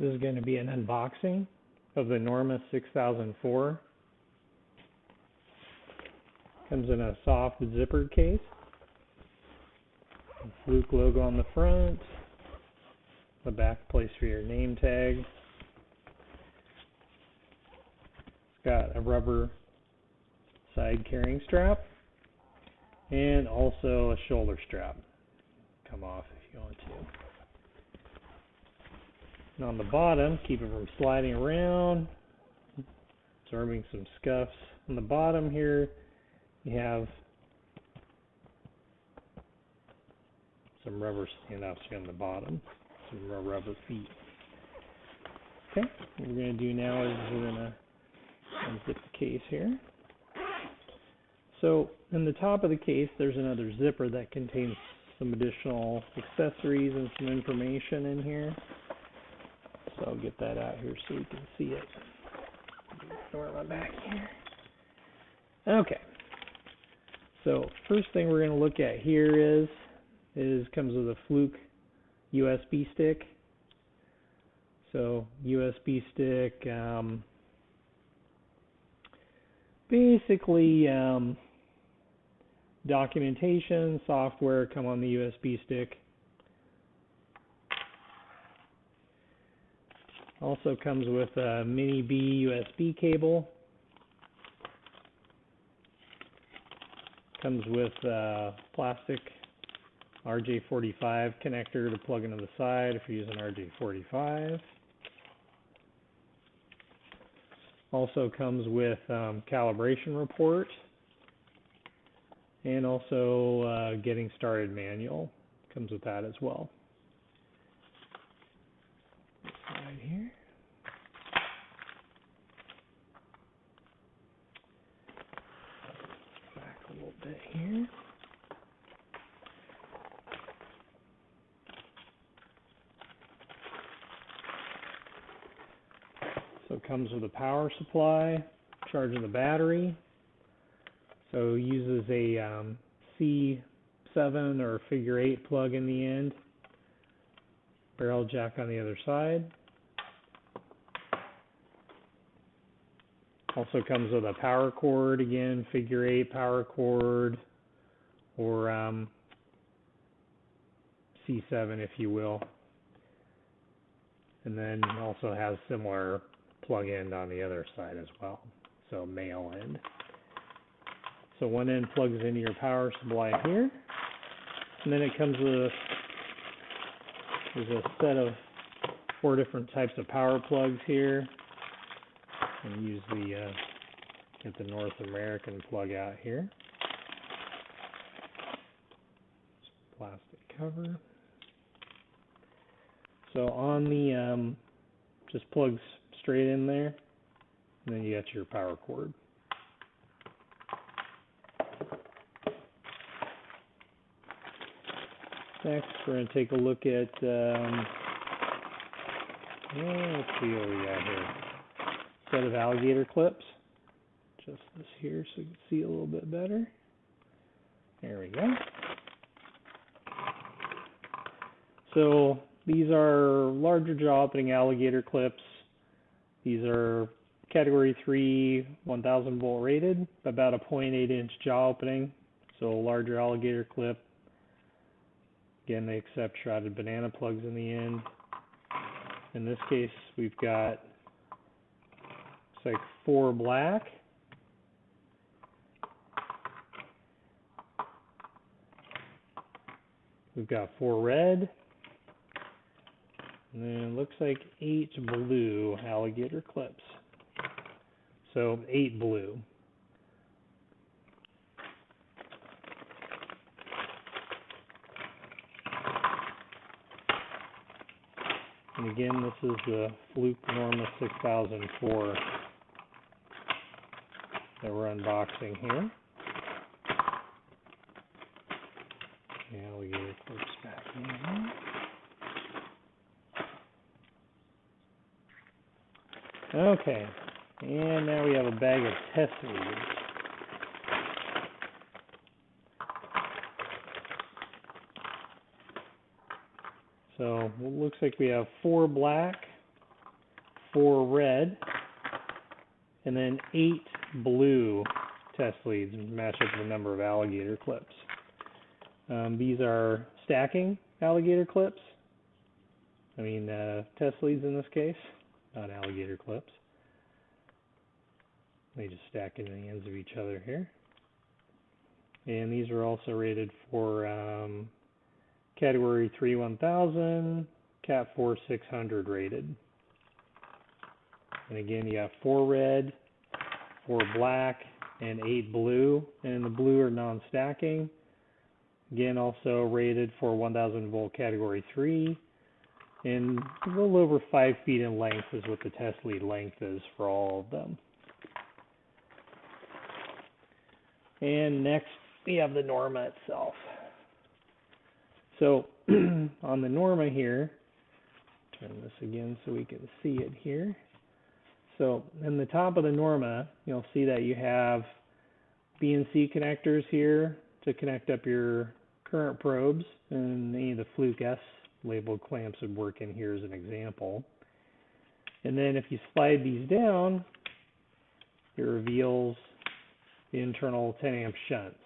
This is going to be an unboxing of the Norma 6004. Comes in a soft zippered case. The Fluke logo on the front. The back place for your name tag. It's got a rubber side carrying strap and also a shoulder strap. Come off if you want to. And on the bottom, keep it from sliding around, absorbing some scuffs. On the bottom here, you have some rubber standoffs here on the bottom, some rubber feet. Okay, what we're going to do now is we're going to unzip the case here. So in the top of the case, there's another zipper that contains some additional accessories and some information in here. So I'll get that out here so you can see it. Ignore my back here. Okay. So first thing we're going to look at here is comes with a Fluke USB stick. So USB stick, basically documentation, software come on the USB stick. Also comes with a mini B USB cable. Comes with a plastic RJ45 connector to plug into the side if you're using RJ45. Also comes with calibration report and also getting started manual. Comes with that as well. Right here. Back a little bit here. So it comes with a power supply, charging the battery. So it uses a C7 or figure 8 plug in the end. Barrel jack on the other side. Also comes with a power cord, again, figure 8 power cord, or C7 if you will. And then also has similar plug end on the other side as well, so male end. So one end plugs into your power supply here, and then it comes with there's a set of 4 different types of power plugs here. And use the get the North American plug out here. Plastic cover. So on the just plugs straight in there, and then you got your power cord. Next, we're going to take a look at let's see what we got here. Set of alligator clips. Just this here so you can see a little bit better. There we go. So these are larger jaw opening alligator clips. These are category 3 1000 volt rated, about a 0.8 inch jaw opening. So a larger alligator clip. Again, they accept shrouded banana plugs in the end. In this case, we've got like 4 black, we've got 4 red, and then it looks like 8 blue alligator clips. So 8 blue. And again, this is the Fluke Norma 6004 that we're unboxing here. The alligator clips back in here. Okay, and now we have a bag of test leads. So it looks like we have 4 black, 4 red, and then 8 blue test leads and match up the number of alligator clips. These are stacking alligator clips. Test leads in this case, not alligator clips. They just stack into the ends of each other here. And these are also rated for Category 3 1000, Cat 4 600 rated. And again, you have 4 red, 4 black, and 8 blue. And the blue are non-stacking. Again, also rated for 1000 volt Category 3. And a little over 5 feet in length is what the test lead length is for all of them. And next, we have the Norma itself. So, on the Norma here, turn this again so we can see it here. So, in the top of the Norma, you'll see that you have BNC connectors here to connect up your current probes, and any of the Fluke S labeled clamps would work in here as an example. And then if you slide these down, it reveals the internal 10 amp shunts.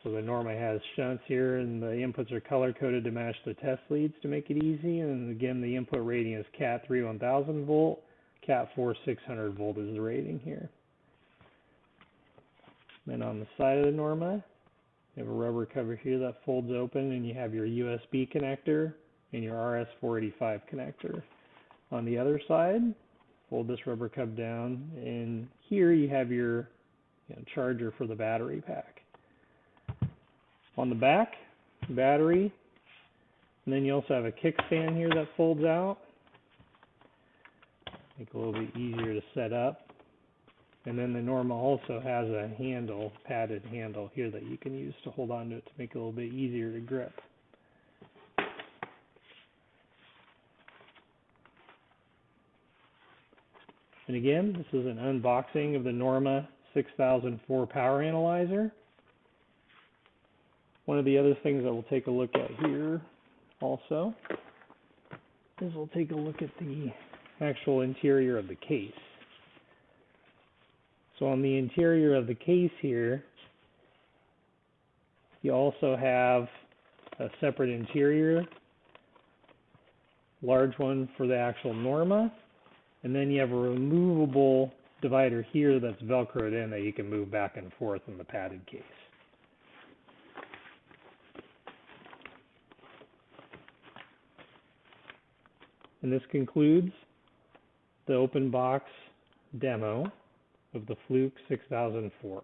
So the Norma has shunts here, and the inputs are color coded to match the test leads to make it easy. And again, the input rating is Cat 3 1000 volt, Cat 4 600 volt is the rating here. Then on the side of the Norma, you have a rubber cover here that folds open, and you have your USB connector and your RS485 connector. On the other side, fold this rubber cup down, and here you have your charger for the battery pack. On the back, battery, and then you also have a kickstand here that folds out. Make it a little bit easier to set up. And then the Norma also has a handle, padded handle here that you can use to hold on to it to make it a little bit easier to grip. And again, this is an unboxing of the Norma 6004 power analyzer. One of the other things that we'll take a look at here also is we'll take a look at the actual interior of the case. So on the interior of the case here, you also have a separate interior, large one for the actual Norma, and then you have a removable divider here that's velcroed in that you can move back and forth in the padded case. And this concludes the open box demo of the Fluke 6004.